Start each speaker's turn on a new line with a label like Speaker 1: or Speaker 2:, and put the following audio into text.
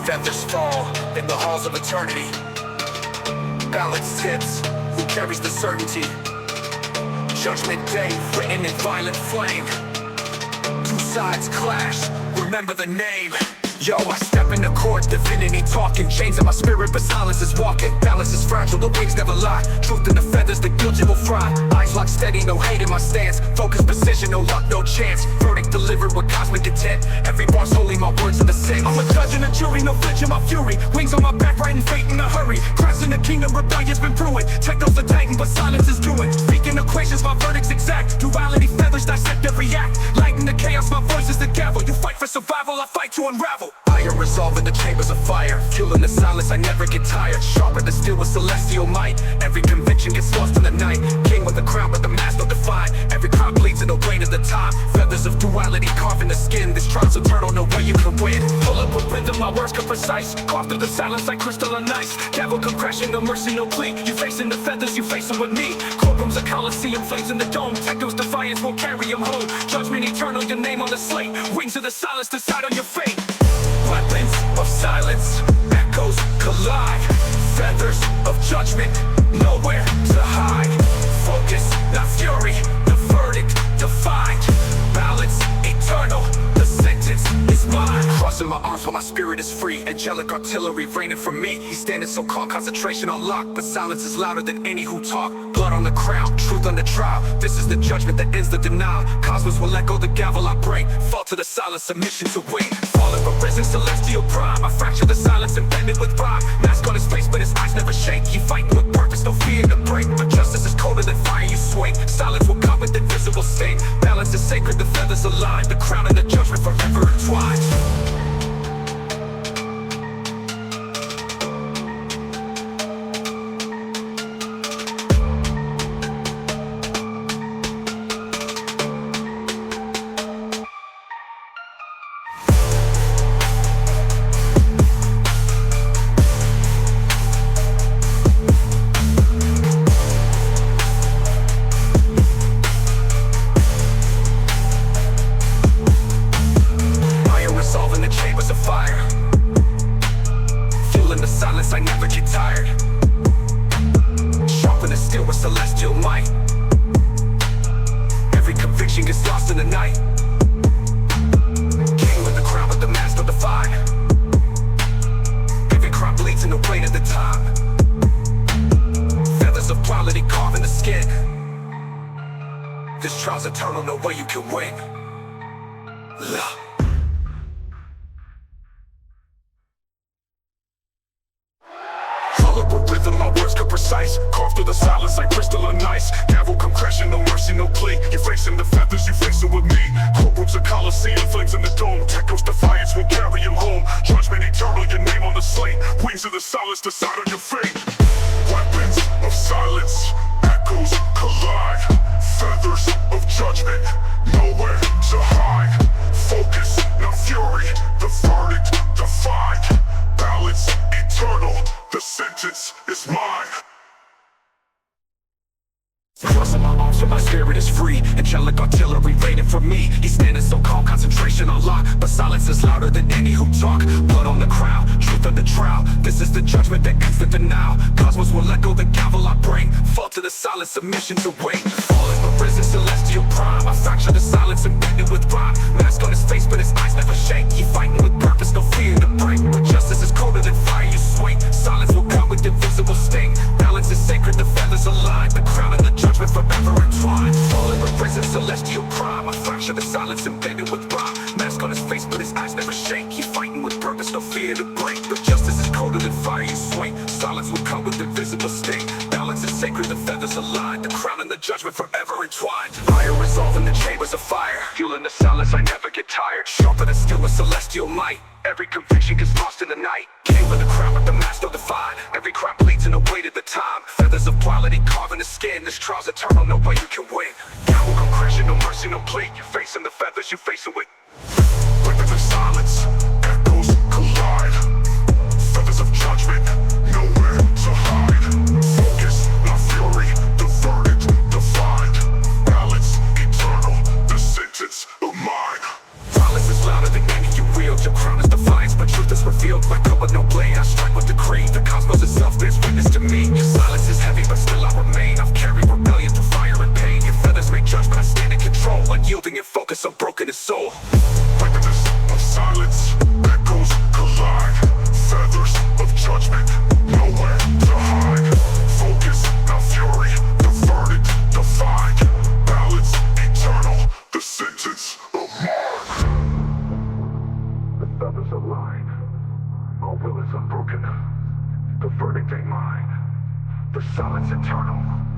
Speaker 1: feathers fall in the halls of eternity. Balance tips, who carries the certainty? Judgment day, written in violent flame. Two sides clash, remember the name. Yo, I step into court, divinity talking. Chains in my spirit, but silence is walking. Balance is fragile, the wings never lie. Truth in the feathers, the guilty will fry. Eyes locked steady, no hate in my stance. Focus, precision, no luck, no chance. Verdict delivered with cosmic intent. Every bar's holy, my words are the same. I'm a judge and a jury, no flinch in my fury. Wings on my back, writing fate in a hurry. Christ in the kingdom, rebellion's been brewing. Techno's the titan, but silence is doing. Speaking equations, my verdict's exact. Duality, feathers, dissect every act. Light in the chaos, my voice is the gavel. You fight for survival, I fight to unravel. Iron resolve in the chambers of fire. Fuel in the silence, I never get tired. Sharper than steel with celestial might. Every conviction gets lost in the night. King with the crown, but the mask don't define. Every crowd bleeds in the weight of the time. Feathers of duality carved in the skin. This tribe's eternal, no way you can win. Pull up with rhythm, my words come precise. Carved through the silence like crystalline ice. Gavel come crashing, no mercy, no plea. You facing the feathers, you facing with me. Courtrooms a coliseum, flames in the dome. Techno's defiance will carry him home. Judgment eternal, your name on the slate. Wings of the silence decide on your fate. Weapons of silence, echoes collide. Feathers of judgment, nowhere to hide. Focus, not fury, the verdict defined. Balance, eternal, the sentence is mine. Crossing my arms while my spirit is free. Angelic artillery raining from me. He's standing so calm, concentration on lock. But silence is louder than any who talk. Blood on the crown, truth on the trial. This is the judgment that ends the denial. Cosmos will echo the gavel I break. Fall to the silence, submission to wait. Falling but risen, celestial prime. I fracture the silence and bend it with rhyme. Mask on his face, but his eyes never shake. He fighting with purpose, no fear to break. But justice is colder than fire, you swing. Silence will come with invisible sting. Balance is sacred, the feathers align. The crown and the judgment forever entwined. I never get tired. Sharper than steel with celestial might. Every conviction gets lost in the night. King with the crown, but the mask don't define. Every crime bleeds in the weight of the time. Feathers of quality carved in the skin. This trial's eternal, no way you can win. Love. With rhythm, my words come precise. Carved through the silence like crystalline ice. Gavel come crashing, no mercy, no plea. You're facing the feathers, you facing with me. Courtrooms a coliseum, flames in the dome. Techno's defiance will carry him home. Judgment eternal, your name on the slate. Wings of the silence decide on your fate. Weapons of silence, echoes collide. Feathers of judgment, nowhere to hide. Focus, not fury, the verdict defined. Balance eternal, the sentence is mine. Crossing my arms so my spirit is free. Angelic artillery raining from me. He's standing so calm, concentration on lock. But silence is louder than any who talk. Blood on the crown, truth on the trial. This is the judgment that ends the denial. Cosmos will echo the gavel I bring. Fall to the silence, submission to wait. Falling but risen, celestial prime. I fracture the silence and bend it with rhyme. Mask on his face, but his eyes never shake. He fighting with purpose, no fear to break. But justice is colder than fire, you swing. Silence will come with invisible sting. Balance is sacred, the feathers align. The crown and the judgment forever entwined. Falling but risen, celestial prime. I fracture the silence and bend it with rhyme. Mask on his face, but his eyes never shake. He fighting with purpose, no fear to break. But justice is colder than fire, you swing. Silence will come with invisible sting. Balance is sacred, the feathers align. The crown and the judgment forever entwined. Iron resolve in the chambers of fire. Fuel in the silence, I never get tired. Sharper than steel with celestial might. Every conviction gets lost in the night. King with the crown, but the mask don't define. Every crime bleeds in the weight of the time. Feathers of quality carving the skin. This trial's eternal, no way you can win. God will come crashing, no mercy, no plea. You're facing the feathers, you facing with